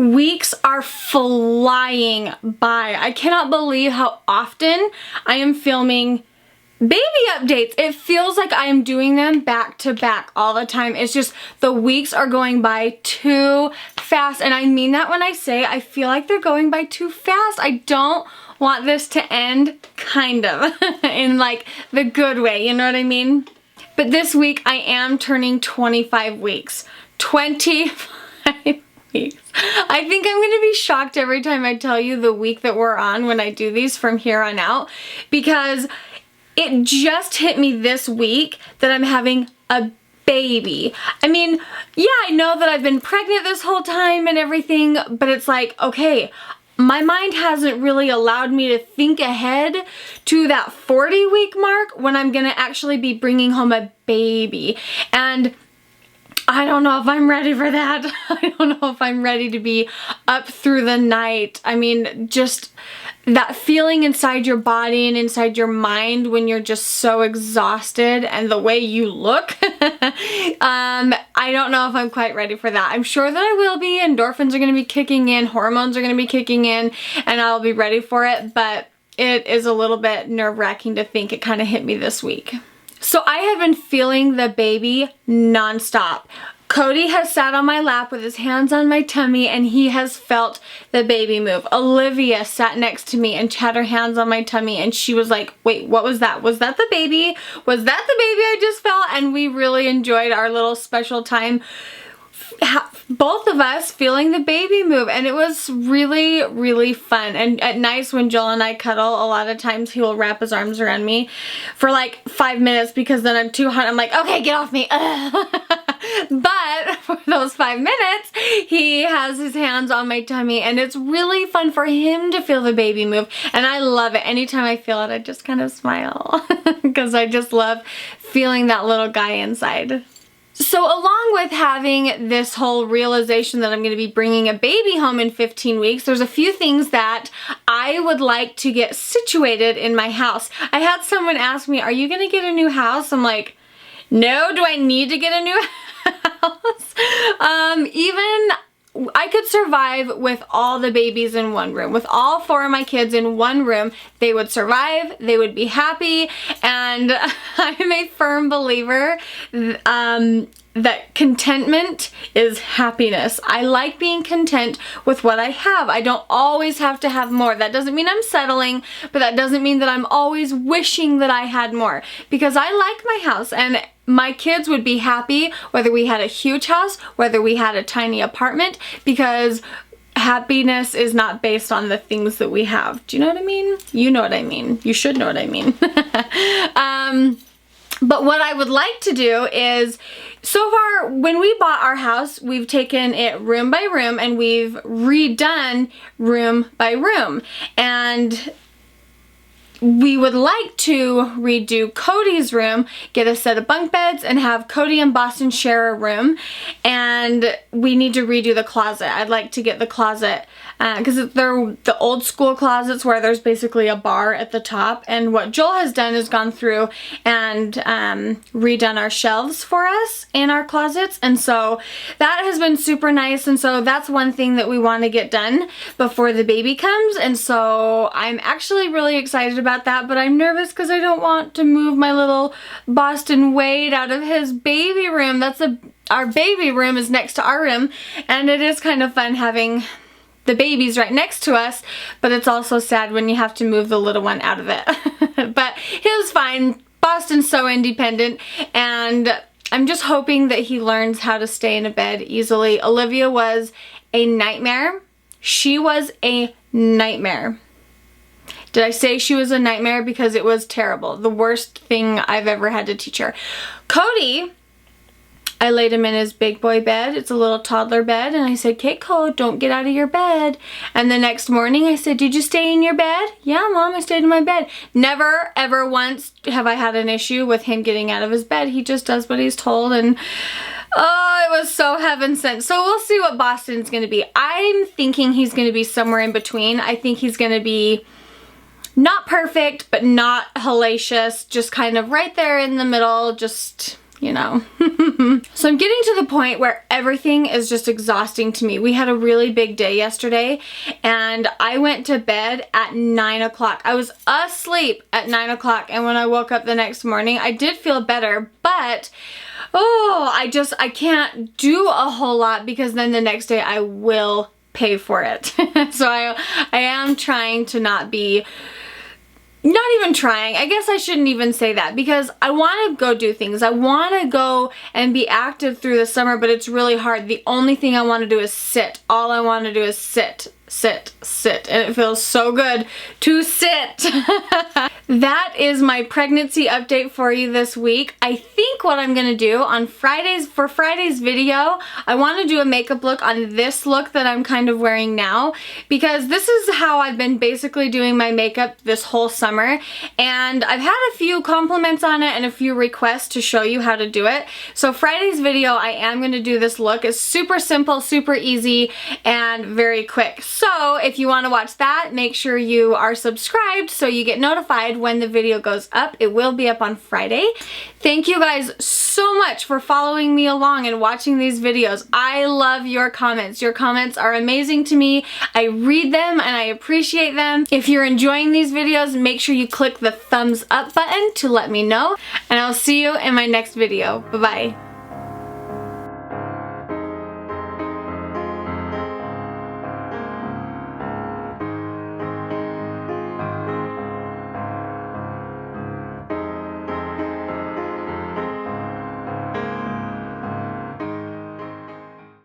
Weeks are flying by. I cannot believe how often I am filming baby updates. It feels like I am doing them back to back all the time. It's just the weeks are going by too fast, and I mean that when I say I feel like they're going by too fast. I don't want this to end, kind of, in like the good way, you know what I mean? But this week I am turning 25 weeks. 25 weeks. I think I'm going to be shocked every time I tell you the week that we're on when I do these from here on out, because it just hit me this week that I'm having a baby. I mean, yeah, I know that I've been pregnant this whole time and everything, but it's like, okay, my mind hasn't really allowed me to think ahead to that 40-week mark when I'm gonna actually be bringing home a baby. And I don't know if I'm ready for that. I don't know if I'm ready to be up through the night. I mean, just that feeling inside your body and inside your mind when you're just so exhausted, and the way you look. I don't know if I'm quite ready for that. I'm sure that I will be. Endorphins are going to be kicking in, hormones are going to be kicking in, and I'll be ready for it, but it is a little bit nerve-wracking to think it kind of hit me this week. So I have been feeling the baby nonstop. Cody has sat on my lap with his hands on my tummy, and he has felt the baby move. Olivia sat next to me and had her hands on my tummy, and she was like, wait, what was that? Was that the baby? Was that the baby I just felt? And we really enjoyed our little special time, both of us feeling the baby move, and it was really, really fun. And at nights when Joel and I cuddle, a lot of times he will wrap his arms around me for like 5 minutes, because then I'm too hot. I'm like, okay, get off me. But for those 5 minutes, he has his hands on my tummy, and it's really fun for him to feel the baby move, and I love it. Anytime I feel it, I just kind of smile because I just love feeling that little guy inside. So along with having this whole realization that I'm going to be bringing a baby home in 15 weeks, there's a few things that I would like to get situated in my house. I had someone ask me, are you going to get a new house? I'm like, no, do I need to get a new house? Even I could survive with all the babies in one room. With all 4 of my kids in one room, they would survive, they would be happy, and I'm a firm believer that contentment is happiness. I like being content with what I have. I don't always have to have more. That doesn't mean I'm settling, but that doesn't mean that I'm always wishing that I had more, because I like my house, and my kids would be happy whether we had a huge house, whether we had a tiny apartment, because happiness is not based on the things that we have. Do you know what I mean? You know what I mean. You should know what I mean. But what I would like to do is, so far when we bought our house, we've taken it room by room and we've redone room by room. And we would like to redo Cody's room, get a set of bunk beds, and have Cody and Boston share a room. And we need to redo the closet. I'd like to get the closet, because they're the old school closets where there's basically a bar at the top. And what Joel has done is gone through and redone our shelves for us in our closets. And so that has been super nice. And so that's one thing that we want to get done before the baby comes. And so I'm actually really excited about that, but I'm nervous because I don't want to move my little Boston Wade out of his baby room. Our baby room is next to our room, and it is kind of fun having the babies right next to us, but it's also sad when you have to move the little one out of it. But he was fine. Boston's so independent, and I'm just hoping that he learns how to stay in a bed easily. Olivia was a nightmare. She was a nightmare. Did I say she was a nightmare? Because it was terrible. The worst thing I've ever had to teach her. Cody, I laid him in his big boy bed. It's a little toddler bed. And I said, okay, Code, don't get out of your bed. And the next morning I said, did you stay in your bed? Yeah, Mom, I stayed in my bed. Never, ever once have I had an issue with him getting out of his bed. He just does what he's told. And oh, it was so heaven sent. So we'll see what Boston's going to be. I'm thinking he's going to be somewhere in between. I think he's going to be not perfect, but not hellacious, just kind of right there in the middle, just you know. So I'm getting to the point where everything is just exhausting to me. We had a really big day yesterday and I went to bed at 9 o'clock. I was asleep at 9 o'clock and when I woke up the next morning, I did feel better, but I can't do a whole lot because then the next day I will pay for it. So I am trying to not even trying. I guess I shouldn't even say that because I want to go do things. I want to go and be active through the summer, but it's really hard. The only thing I want to do is sit. All I want to do is sit. And it feels so good to sit. That is my pregnancy update for you this week. I think what I'm gonna do on Fridays, for Friday's video, I want to do a makeup look on this look that I'm kind of wearing now because this is how I've been basically doing my makeup this whole summer, and I've had a few compliments on it and a few requests to show you how to do it. So Friday's video, I am going to do this look. It's super simple, super easy, and very quick. So if you want to watch that, make sure you are subscribed so you get notified when the video goes up. It will be up on Friday. Thank you guys so much for following me along and watching these videos. I love your comments. Your comments are amazing to me. I read them and I appreciate them. If you're enjoying these videos, make sure you click the thumbs up button to let me know. And I'll see you in my next video. Bye-bye.